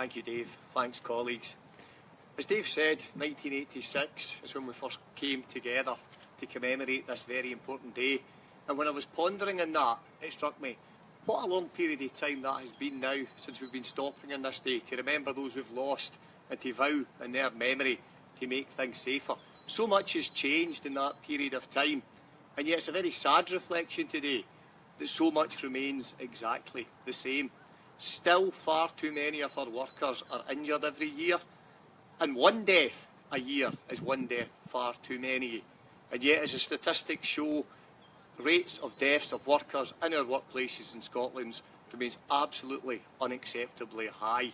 Thank you, Dave. Thanks, colleagues. As Dave said, 1986 is when we first came together to commemorate this very important day. And when I was pondering on that, it struck me, what a long period of time that has been now since we've been stopping on this day to remember those we've lost and to vow in their memory to make things safer. So much has changed in that period of time, and yet it's a very sad reflection today that so much remains exactly the same. Still far too many of our workers are injured every year, and one death a year is one death far too many. And yet, as the statistics show, rates of deaths of workers in our workplaces in Scotland remains absolutely unacceptably high.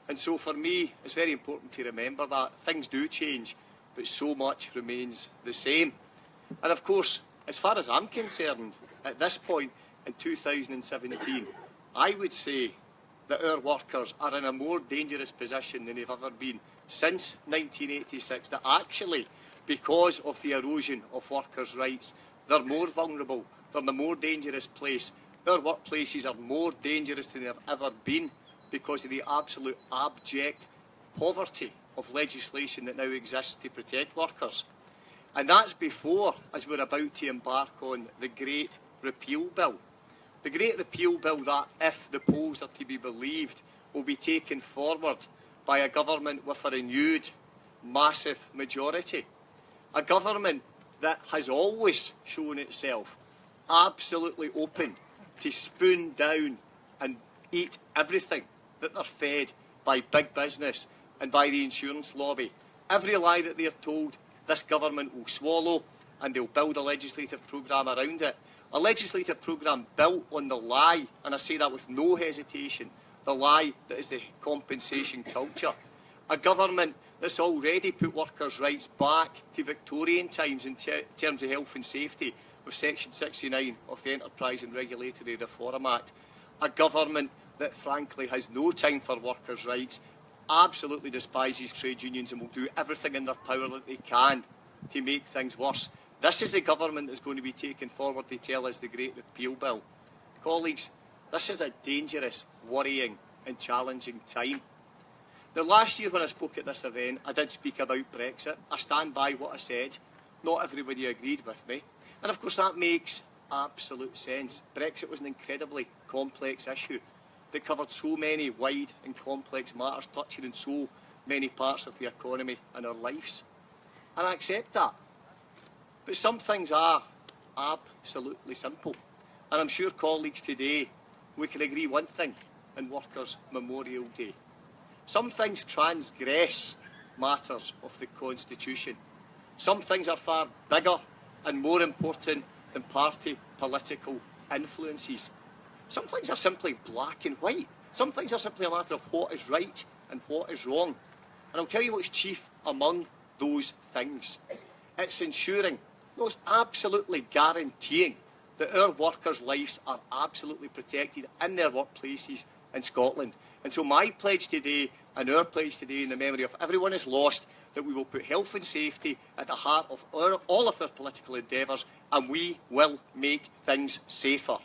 And so for me, it's very important to remember that things do change, but so much remains the same. And of course, as far as I'm concerned, at this point in 2017, I would say that our workers are in a more dangerous position than they've ever been since 1986, that actually, because of the erosion of workers' rights, they're more vulnerable, they're in a more dangerous place. Our workplaces are more dangerous than they've ever been because of the absolute abject poverty of legislation that now exists to protect workers. And that's before, as we're about to embark on the Great Repeal Bill. The Great Repeal Bill that, if the polls are to be believed, will be taken forward by a government with a renewed, massive majority. A government that has always shown itself absolutely open to spoon down and eat everything that they're fed by big business and by the insurance lobby. Every lie that they're told, this government will swallow, and they'll build a legislative programme around it. A legislative programme built on the lie, and I say that with no hesitation, the lie that is the compensation culture. A government that's already put workers' rights back to Victorian times in terms of health and safety with Section 69 of the Enterprise and Regulatory Reform Act. A government that frankly has no time for workers' rights, absolutely despises trade unions and will do everything in their power that they can to make things worse. This is the government that's going to be taken forward to tell us the Great Repeal Bill. Colleagues, this is a dangerous, worrying and challenging time. Now, last year when I spoke at this event, I did speak about Brexit. I stand by what I said. Not everybody agreed with me. And of course that makes absolute sense. Brexit was an incredibly complex issue that covered so many wide and complex matters, touching on so many parts of the economy and our lives. And I accept that. But some things are absolutely simple. And I'm sure, colleagues, today we can agree one thing on Workers' Memorial Day. Some things transgress matters of the Constitution. Some things are far bigger and more important than party political influences. Some things are simply black and white. Some things are simply a matter of what is right and what is wrong. And I'll tell you what's chief among those things. It's ensuring, no, it's absolutely guaranteeing that our workers' lives are absolutely protected in their workplaces in Scotland. And so my pledge today and our pledge today in the memory of everyone is lost, that we will put health and safety at the heart of all of our political endeavours, and we will make things safer.